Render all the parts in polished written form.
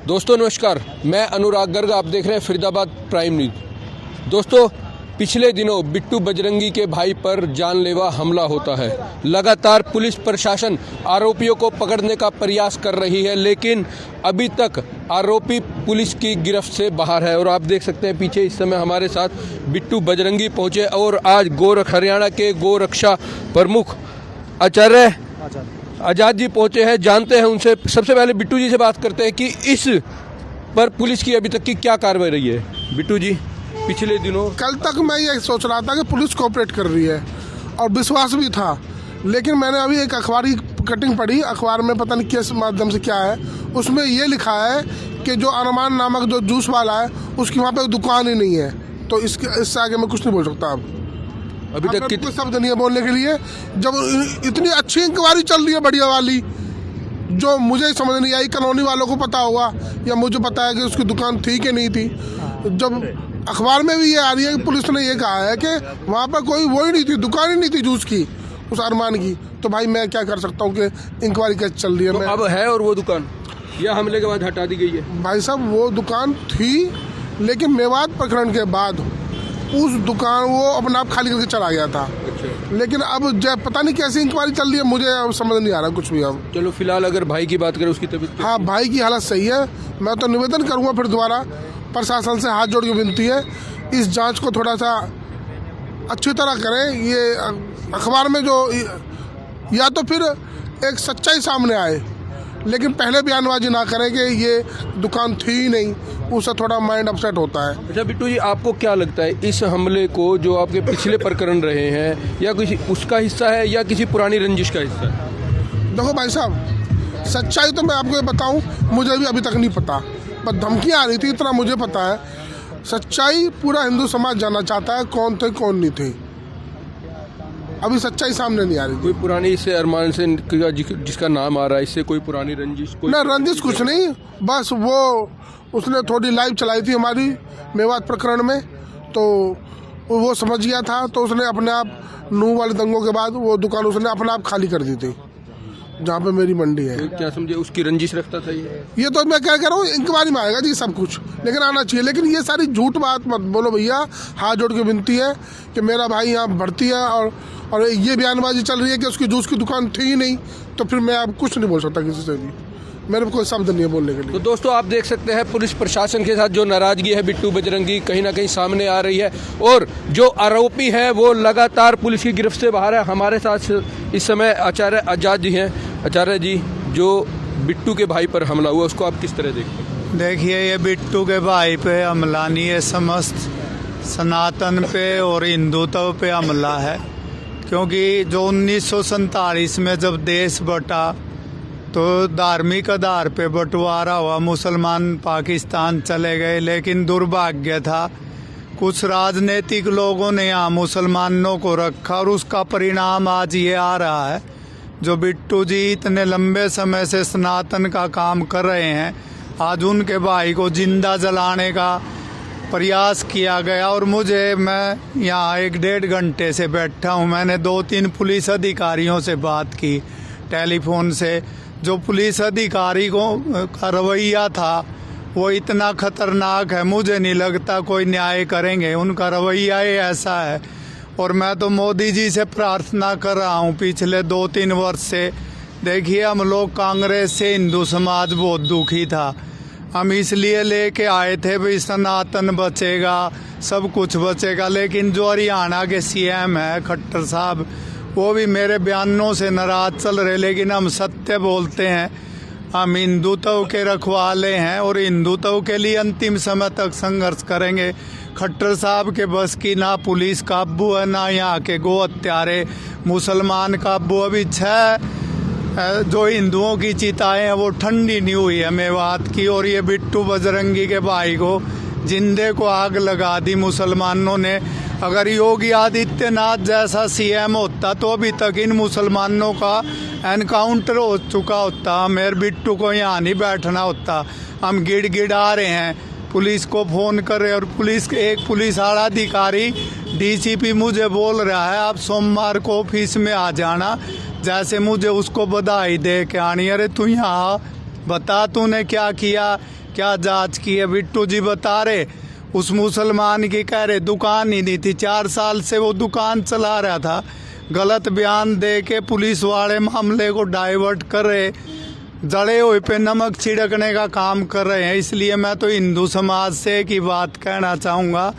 दोस्तों नमस्कार, मैं अनुराग गर्ग, आप देख रहे हैं फरीदाबाद प्राइम न्यूज। दोस्तों पिछले दिनों बिट्टू बजरंगी के भाई पर जानलेवा हमला होता है। लगातार पुलिस प्रशासन आरोपियों को पकड़ने का प्रयास कर रही है, लेकिन अभी तक आरोपी पुलिस की गिरफ्त से बाहर है। और आप देख सकते हैं पीछे इस समय हमारे साथ बिट्टू बजरंगी पहुंचे और आज हरियाणा के गोरक्षा प्रमुख आचार्य आजाद जी पहुंचे हैं। जानते हैं उनसे, सबसे पहले बिट्टू जी से बात करते हैं कि इस पर पुलिस की अभी तक की क्या कार्रवाई रही है। बिट्टू जी, पिछले दिनों कल तक मैं ये सोच रहा था कि पुलिस कोऑपरेट कर रही है और विश्वास भी था, लेकिन मैंने अभी एक अखबार की कटिंग पढ़ी। अखबार में पता नहीं किस माध्यम से क्या है, उसमें ये लिखा है कि जो अरमान नामक जो जूस वाला है उसकी वहाँ पे दुकान ही नहीं है। तो इससे आगे मैं कुछ नहीं बोल सकता। अब अभी तक कोई शब्द नहीं है बोलने के लिए, जब इतनी अच्छी इंक्वायरी चल रही है बढ़िया वाली, जो मुझे समझ नहीं आई। कॉलोनी वालों को पता होगा या मुझे पता है कि उसकी दुकान थी कि नहीं थी। जब अखबार में भी ये आ रही है कि पुलिस ने ये कहा है कि वहाँ पर कोई वो ही नहीं थी, दुकान ही नहीं थी जूस की, उस अरमान की। तो भाई मैं क्या कर सकता हूँ कि इंक्वायरी कैसे चल रही है। तो अब है और वो दुकान या हमले के बाद हटा दी गई है? भाई साहब वो दुकान थी, लेकिन मेवात प्रकरण के बाद उस दुकान वो अपने आप खाली करके चला गया था। अच्छा। लेकिन अब पता नहीं कैसी इंक्वायरी चल रही है, मुझे अब समझ नहीं आ रहा कुछ भी। अब चलो फिलहाल अगर भाई की बात करें, उसकी तबीयत हाँ, भाई की हालत सही है। मैं तो निवेदन करूंगा फिर दोबारा प्रशासन से, हाथ जोड़ के विनती है, इस जांच को थोड़ा सा अच्छी तरह करें। ये अखबार में जो या तो फिर एक सच्चाई सामने आए, लेकिन पहले बयानबाजी ना करें कि ये दुकान थी ही नहीं, उससे थोड़ा माइंड अपसेट होता है। अच्छा बिट्टू जी, आपको क्या लगता है इस हमले को, जो आपके पिछले प्रकरण रहे हैं, या किसी उसका हिस्सा है या किसी पुरानी रंजिश का हिस्सा है? देखो भाई साहब, सच्चाई तो मैं आपको बताऊं, मुझे भी अभी तक नहीं पता, पर धमकियाँ आ रही थी इतना मुझे पता है। सच्चाई पूरा हिंदू समाज जानना चाहता है, कौन थे कौन नहीं थे। अभी सच्चाई सामने नहीं आ रही। कोई पुरानी इससे अरमान से जिसका नाम आ रहा है, इससे कोई पुरानी रंजिश? ना रंजिश कुछ नहीं, बस वो उसने थोड़ी लाइव चलाई थी हमारी मेवात प्रकरण में, तो वो समझ गया था, तो उसने अपने आप नूह वाले दंगों के बाद वो दुकान उसने अपने आप खाली कर दी थी जहाँ पे मेरी मंडी है। क्या समझे, उसकी रंजिश रखता था ये तो मैं क्या कह रहा हूँ, इंक्वायरी में आएगा जी सब कुछ, लेकिन आना चाहिए। लेकिन ये सारी झूठ बात मत बोलो भैया, हाथ जोड़ के विनती है कि मेरा भाई यहाँ भर्ती है और ये बयानबाजी चल रही है कि उसकी जूस की दुकान थी ही नहीं, तो फिर मैं अब कुछ नहीं बोल सकता किसी से भी, मेरे को कोई शब्द नहीं है बोलने के लिए। तो दोस्तों आप देख सकते हैं पुलिस प्रशासन के साथ जो नाराजगी है बिट्टू बजरंगी कहीं ना कहीं सामने आ रही है, और जो आरोपी है वो लगातार पुलिस की गिरफ्त से बाहर है। हमारे साथ इस समय आचार्य आजाद जी हैं। आचार्य जी, जो बिट्टू के भाई पर हमला हुआ उसको आप किस तरह देखते हैं? देखिए, ये बिट्टू के भाई पे हमला नहीं है, समस्त सनातन पे और हिंदुत्व पे हमला है। क्योंकि जो 1947 में जब देश बटा तो धार्मिक आधार पे बंटवारा हुआ, मुसलमान पाकिस्तान चले गए, लेकिन दुर्भाग्य था कुछ राजनीतिक लोगों ने यहाँ मुसलमानों को रखा और उसका परिणाम आज ये आ रहा है। जो बिट्टू जी इतने लंबे समय से सनातन का काम कर रहे हैं, आज उनके भाई को जिंदा जलाने का प्रयास किया गया। और मैं यहाँ 1-1.5 घंटे से बैठा हूँ, मैंने 2-3 पुलिस अधिकारियों से बात की टेलीफोन से। जो पुलिस अधिकारी का रवैया था वो इतना खतरनाक है, मुझे नहीं लगता कोई न्याय करेंगे, उनका रवैया ही ऐसा है। और मैं तो मोदी जी से प्रार्थना कर रहा हूँ पिछले 2-3 वर्ष से। देखिए, हम लोग कांग्रेस से हिंदू समाज बहुत दुखी था, हम इसलिए लेके आए थे भाई सनातन बचेगा, सब कुछ बचेगा। लेकिन जो हरियाणा के सीएम है खट्टर साहब, वो भी मेरे बयानों से नाराज चल रहे, लेकिन हम सत्य बोलते हैं, हम हिंदुत्व के रखवाले हैं और हिंदुत्व के लिए अंतिम समय तक संघर्ष करेंगे। खट्टर साहब के बस की ना पुलिस काबू है, ना यहाँ के गो हत्यारे मुसलमान काबू। अभी 6 जो हिंदुओं की चिताएं हैं वो ठंडी नहीं हुई है मेवात की, और ये बिट्टू बजरंगी के भाई को जिंदे को आग लगा दी मुसलमानों ने। अगर योगी आदित्यनाथ जैसा सीएम होता तो अभी तक इन मुसलमानों का एनकाउंटर हो चुका होता, मेरे बिट्टू को यहाँ नहीं बैठना होता। हम गिड़गिड़ा रहे हैं, पुलिस को फोन कर रहे, और एक पुलिस आला अधिकारी डीसीपी मुझे बोल रहा है आप सोमवार को ऑफिस में आ जाना, जैसे मुझे उसको बधाई दे के आनी। अरे तू यहाँ बता तूने क्या किया, क्या जांच की है। बिट्टू जी बता रहे उस मुसलमान की, कह रहे दुकान ही नहीं थी, 4 साल से वो दुकान चला रहा था। गलत बयान दे के पुलिस वाले मामले को डाइवर्ट कर रहे, जड़े हुए पे नमक छिड़कने का काम कर रहे हैं। इसलिए मैं तो हिंदू समाज से एक ही बात कहना चाहूँगा,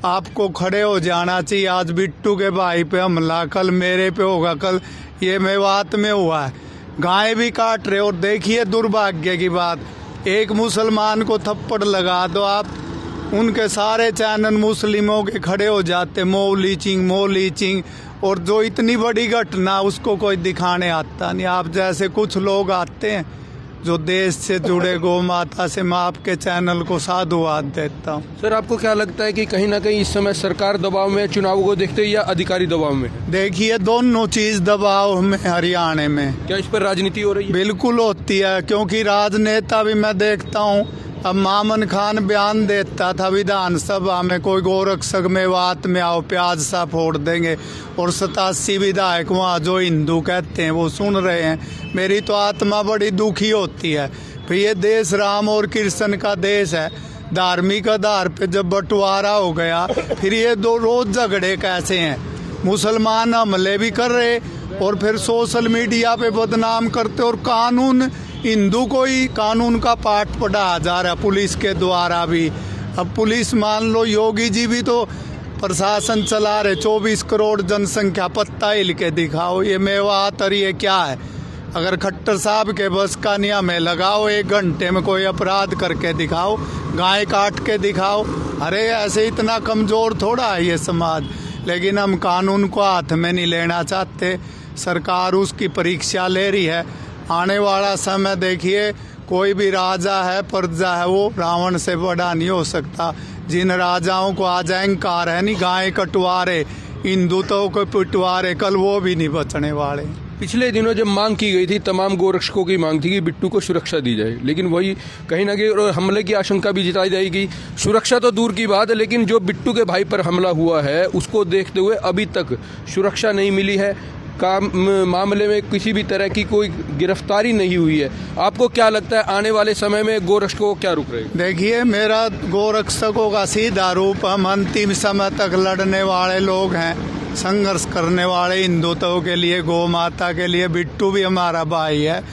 आपको खड़े हो जाना चाहिए। आज बिट्टू के भाई पे हमला, कल मेरे पे होगा, कल ये मेवात में हुआ है, गाय भी काट रहे। और देखिए दुर्भाग्य की बात, एक मुसलमान को थप्पड़ लगा दो आप, उनके सारे चैनल मुस्लिमों के खड़े हो जाते, मो लीचिंग। और जो इतनी बड़ी घटना उसको कोई दिखाने आता नहीं। आप जैसे कुछ लोग आते हैं जो देश से जुड़े, गौ माता से, मैं आपके चैनल को साधुवाद देता हूँ। सर आपको क्या लगता है कि कहीं ना कहीं इस समय सरकार दबाव में चुनाव को देखते या अधिकारी दबाव में? देखिए दोनों चीज दबाव में हरियाणा में। क्या इस पर राजनीति हो रही है? बिल्कुल होती है, क्योंकि राजनेता भी मैं देखता हूँ। अब मामन खान बयान देता था विधानसभा में, कोई गोरक्षक मेवात में आओ प्याज सा फोड़ देंगे, और 87 विधायक वहाँ जो हिंदू कहते हैं वो सुन रहे हैं। मेरी तो आत्मा बड़ी दुखी होती है। फिर ये देश राम और कृष्ण का देश है, धार्मिक आधार पे जब बंटवारा हो गया, फिर ये दो रोज झगड़े कैसे हैं? मुसलमान हमले भी कर रहे और फिर सोशल मीडिया पे बदनाम करते, और कानून हिंदू को ही कानून का पाठ पढ़ाया जा रहा है पुलिस के द्वारा भी। अब पुलिस मान लो, योगी जी भी तो प्रशासन चला रहे, 24 करोड़ जनसंख्या, पत्ता हिल के दिखाओ। ये मेवात और ये क्या है? अगर खट्टर साहब के बस का नहीं, हमें लगाओ 1 घंटे में कोई अपराध करके दिखाओ, गाय काट के दिखाओ। अरे ऐसे इतना कमजोर थोड़ा है ये समाज। लेकिन हम कानून को हाथ में नहीं लेना चाहते, सरकार उसकी परीक्षा ले रही है। आने वाला समय देखिए, कोई भी राजा है, प्रजा है, वो रावण से बड़ा नहीं हो सकता। जिन राजाओं को आज अहंकार है, नहीं गाय कटवारे, हिंदुत्व को पिटवारे, कल वो भी नहीं बचने वाले। पिछले दिनों जब मांग की गई थी, तमाम गोरक्षकों की मांग थी कि बिट्टू को सुरक्षा दी जाए, लेकिन वही कहीं ना कहीं हमले की आशंका भी जताई जाएगी। सुरक्षा तो दूर की बात है, लेकिन जो बिट्टू के भाई पर हमला हुआ है उसको देखते हुए अभी तक सुरक्षा नहीं मिली है, मामले में किसी भी तरह की कोई गिरफ्तारी नहीं हुई है। आपको क्या लगता है आने वाले समय में गोरक्षकों को क्या रुक रहेगा? देखिए, मेरा गोरक्षकों का सीधा रूप, हम अंतिम समय तक लड़ने वाले लोग हैं, संघर्ष करने वाले हिंदुत्व के लिए, गौ माता के लिए। बिट्टू भी हमारा भाई है,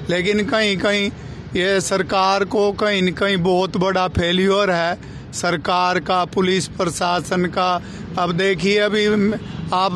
लेकिन कहीं कहीं ये सरकार को कहीं न कहीं बहुत बड़ा फेल्योर है, सरकार का, पुलिस प्रशासन का। अब देखिए, अभी आप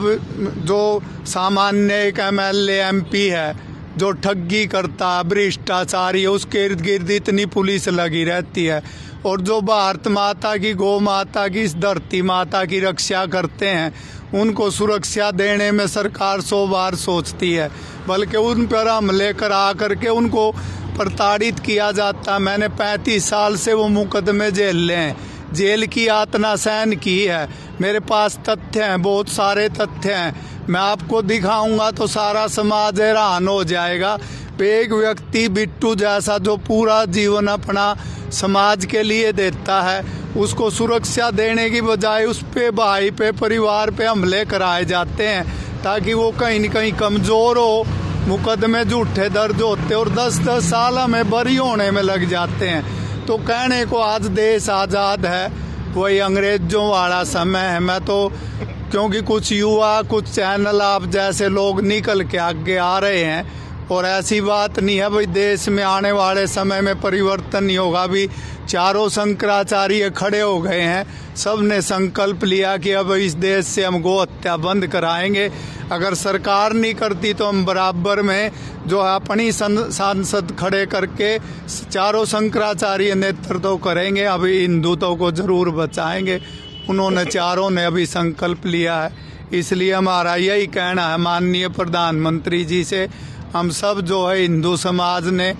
जो सामान्य एक MLA MP है जो ठगी करता, भ्रष्टाचारी है, उसके इर्द गिर्द इतनी पुलिस लगी रहती है। और जो भारत माता की, गौ माता की, इस धरती माता की रक्षा करते हैं, उनको सुरक्षा देने में सरकार 100 बार सोचती है, बल्कि उन पर हमले करा करके उनको प्रताड़ित किया जाता। मैंने 35 साल से वो मुकदमे झेले हैं, जेल की यातना सहन की है। मेरे पास तथ्य हैं, बहुत सारे तथ्य हैं, मैं आपको दिखाऊंगा तो सारा समाज हैरान हो जाएगा। एक व्यक्ति बिट्टू जैसा जो पूरा जीवन अपना समाज के लिए देता है, उसको सुरक्षा देने की बजाय उस पे, भाई पे, परिवार पे हमले कराए जाते हैं ताकि वो कहीं न कहीं कमज़ोर हो। मुकदमे झूठे दर्ज होते और 10-10 साल हमें बरी होने में लग जाते हैं। तो कहने को आज देश आज़ाद है, वही अंग्रेजों वाला समय है। मैं तो, क्योंकि कुछ युवा, कुछ चैनल आप जैसे लोग निकल के आगे आ रहे हैं, और ऐसी बात नहीं है भाई देश में आने वाले समय में परिवर्तन नहीं होगा। अभी चारों शंकराचार्य खड़े हो गए हैं, सब ने संकल्प लिया कि अब इस देश से हम गौ हत्या बंद कराएंगे। अगर सरकार नहीं करती तो हम बराबर में जो है अपनी सांसद खड़े करके चारों शंकराचार्य नेतृत्व करेंगे, अभी हिंदुत्व को जरूर बचाएंगे। उन्होंने चारों ने अभी संकल्प लिया है, इसलिए हमारा यही कहना है माननीय प्रधानमंत्री जी से, हम सब जो है हिंदू समाज ने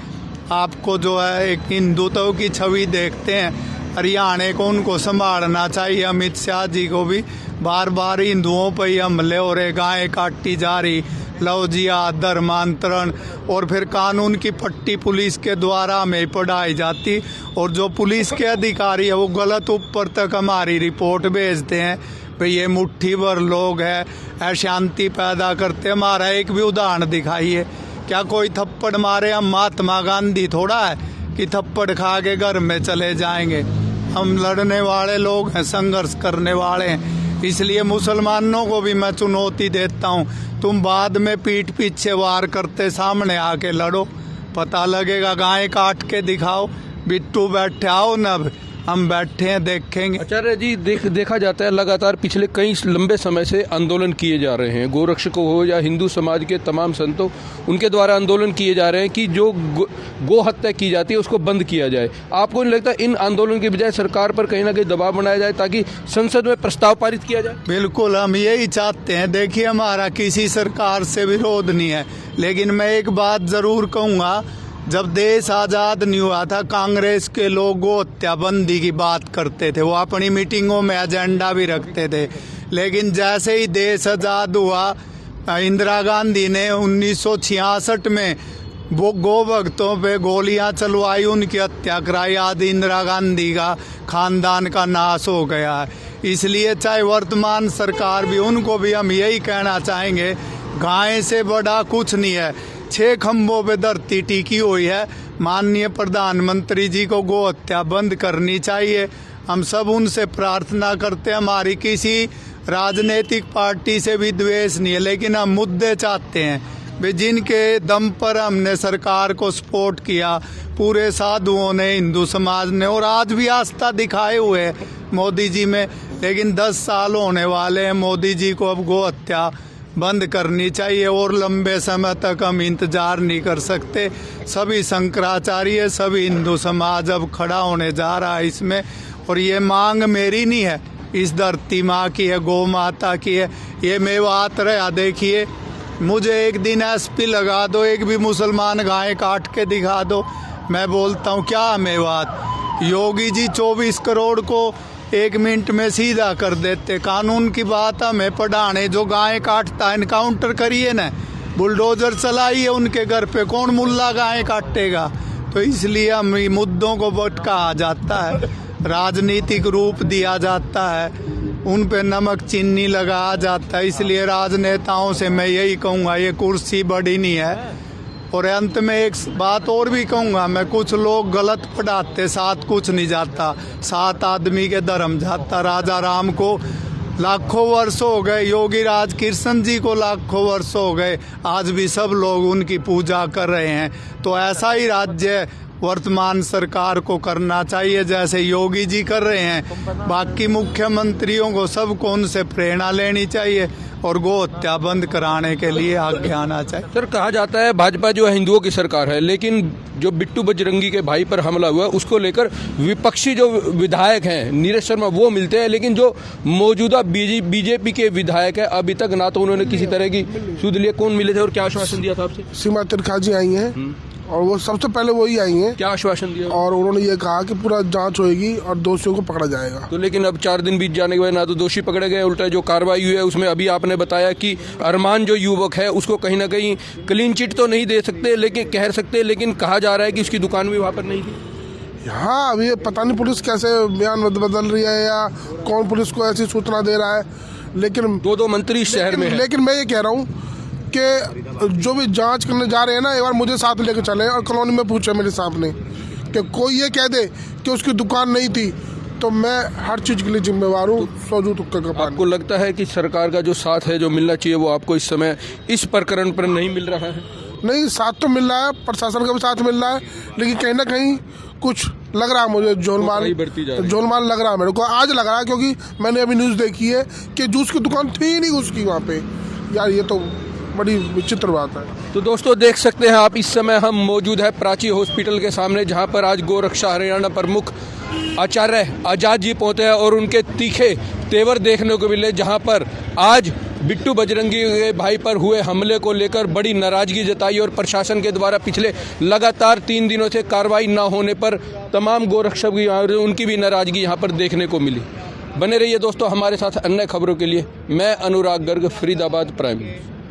आपको जो है एक हिंदुत्व की छवि देखते हैं, हरियाणा को उनको संभालना चाहिए। अमित शाह जी को भी बार बार हिंदुओं पर ही हमले हो रहे, गायें काटी जा रही, लव जिहाद, धर्मांतरण, और फिर कानून की पट्टी पुलिस के द्वारा हमें पढ़ाई जाती, और जो पुलिस के अधिकारी है वो गलत ऊपर तक हमारी रिपोर्ट भेजते हैं भाई ये मुट्ठी भर लोग हैं, अशांति पैदा करते। हमारा एक भी उदाहरण दिखाइए क्या कोई थप्पड़ मारे हम महात्मा गांधी थोड़ा है कि थप्पड़ खा के घर में चले जाएंगे। हम लड़ने वाले लोग हैं, संघर्ष करने वाले हैं। इसलिए मुसलमानों को भी मैं चुनौती देता हूँ, तुम बाद में पीठ पीछे वार करते सामने आके लड़ो, पता लगेगा। गाय काट के दिखाओ, बिट्टू बैठे आओ न, हम बैठे हैं देखेंगे। आचार्य जी, देखा जाता है लगातार पिछले कई लंबे समय से आंदोलन किए जा रहे हैं, गोरक्षकों हो या हिंदू समाज के तमाम संतों, उनके द्वारा आंदोलन किए जा रहे हैं कि जो गो हत्या की जाती है उसको बंद किया जाए। आपको नहीं लगता इन आंदोलन के बजाय सरकार पर कहीं ना कहीं दबाव बनाया जाए ताकि संसद में प्रस्ताव पारित किया जाए? बिल्कुल, हम यही चाहते हैं। देखिए, हमारा किसी सरकार से विरोध नहीं है, लेकिन मैं एक बात जरूर कहूँगा, जब देश आज़ाद नहीं हुआ था कांग्रेस के लोग गो हत्याबंदी की बात करते थे, वो अपनी मीटिंगों में एजेंडा भी रखते थे। लेकिन जैसे ही देश आज़ाद हुआ, इंदिरा गांधी ने 1966 में वो गो भक्तों पे गोलियां चलवाई, उनकी हत्या कराई। आज इंदिरा गांधी का खानदान का नाश हो गया है। इसलिए चाहे वर्तमान सरकार भी, उनको भी हम यही कहना चाहेंगे, गाय से बड़ा कुछ नहीं है। 6 खंभों पे धरती टिकी हुई है। माननीय प्रधानमंत्री जी को गो हत्या बंद करनी चाहिए। हम सब उनसे प्रार्थना करते हैं। हमारी किसी राजनीतिक पार्टी से भी द्वेष नहीं है, लेकिन हम मुद्दे चाहते हैं वे जिनके दम पर हमने सरकार को सपोर्ट किया, पूरे साधुओं ने, हिंदू समाज ने, और आज भी आस्था दिखाए हुए है मोदी जी में। लेकिन 10 साल होने वाले हैं मोदी जी को, अब गो हत्या बंद करनी चाहिए और लंबे समय तक हम इंतजार नहीं कर सकते। सभी शंकराचार्य, सभी हिंदू समाज अब खड़ा होने जा रहा है इसमें। और ये मांग मेरी नहीं है, इस धरती माँ की है, गौ माता की है। ये मेवात रहा, देखिए, मुझे एक दिन एसपी लगा दो, एक भी मुसलमान गाय काट के दिखा दो, मैं बोलता हूँ क्या मेवात। योगी जी 24 करोड़ को 1 मिनट में सीधा कर देते। कानून की बात हमें पढ़ाने, जो गाय काटता इनकाउंटर करिए न, बुलडोजर चलाइए उनके घर पे, कौन मुल्ला गाय काटेगा। तो इसलिए हम मुद्दों को भटकाया जाता है, राजनीतिक रूप दिया जाता है, उन पे नमक चीनी लगाया जाता है। इसलिए राजनेताओं से मैं यही कहूँगा, ये कुर्सी बड़ी नहीं है। और अंत में एक बात और भी कहूँगा मैं, कुछ लोग गलत पढ़ाते, साथ कुछ नहीं जाता, 7 आदमी के धर्म जाता। राजा राम को लाखों वर्ष हो गए, योगी राज कृष्ण जी को लाखों वर्ष हो गए, आज भी सब लोग उनकी पूजा कर रहे हैं। तो ऐसा ही राज्य वर्तमान सरकार को करना चाहिए जैसे योगी जी कर रहे हैं। बाकी मुख्यमंत्रियों को, सबको उनसे प्रेरणा लेनी चाहिए और गो हत्या बंद कराने के लिए आगे आना चाहिए। सर, कहा जाता है भाजपा जो है हिंदुओं की सरकार है, लेकिन जो बिट्टू बजरंगी के भाई पर हमला हुआ उसको लेकर विपक्षी जो विधायक हैं नीरज शर्मा वो मिलते हैं, लेकिन जो मौजूदा बीजेपी के विधायक है अभी तक ना तो उन्होंने किसी तरह की सुध लिए। कौन मिले थे और क्या आश्वासन दिया था आपसे? सीमा त्रिखाजी आई हैं और वो सबसे पहले वही आई हैं। क्या आश्वासन दिया? और उन्होंने ये कहा कि पूरा जांच होगी और दोषियों को पकड़ा जाएगा। तो लेकिन अब 4 दिन बीत जाने के बाद ना तो दोषी पकड़े गए, उल्टा जो कार्रवाई हुई है उसमें अभी आपने बताया कि अरमान जो युवक है उसको कहीं ना कहीं क्लीन चिट तो नहीं दे सकते, लेकिन कह सकते, लेकिन कहा जा रहा है कि उसकी दुकान भी वहाँ पर नहीं थी। हाँ, अभी पता नहीं पुलिस कैसे बयान बदल रही है या कौन पुलिस को ऐसी सूचना दे रहा है, लेकिन 2 मंत्री इस शहर में हैं। लेकिन मैं ये कह रहा हूँ कि जो भी जांच करने जा रहे हैं ना, एक बार मुझे साथ लेके चले और कॉलोनी में पूछे मेरे सामने कि कोई ये कह दे कि उसकी दुकान नहीं थी, तो मैं हर चीज के लिए जिम्मेवार हूँ। सोजू तुक्का का पानी। आपको लगता है कि सरकार का जो साथ है, जो मिलना चाहिए, वो आपको इस समय इस प्रकरण पर नहीं मिल रहा है? नहीं, साथ तो मिल रहा है, प्रशासन का भी साथ मिल रहा है, लेकिन कहीं ना कहीं कुछ लग रहा है मुझे, जोलमाल लग रहा है मेरे को। आज लग रहा है क्योंकि मैंने अभी न्यूज़ देखी है कि जूस की दुकान थी ही नहीं उसकी वहाँ पे। यार ये तो बड़ी विचित्र बात है। तो दोस्तों देख सकते हैं आप, इस समय हम मौजूद है प्राची हॉस्पिटल के सामने, जहां पर आज गोरक्षा हरियाणा प्रमुख आचार्य आजाद जी पहुंचे हैं और उनके तीखे तेवर देखने को मिले, जहां पर आज बिट्टू बजरंगी के भाई पर हुए हमले को लेकर बड़ी नाराजगी जताई और प्रशासन के द्वारा पिछले लगातार 3 दिनों से कार्रवाई न होने पर तमाम गोरक्षक उनकी भी नाराजगी यहाँ पर देखने को मिली। बने रहिए दोस्तों हमारे साथ अन्य खबरों के लिए। मैं अनुराग गर्ग, फरीदाबाद प्राइम न्यूज़।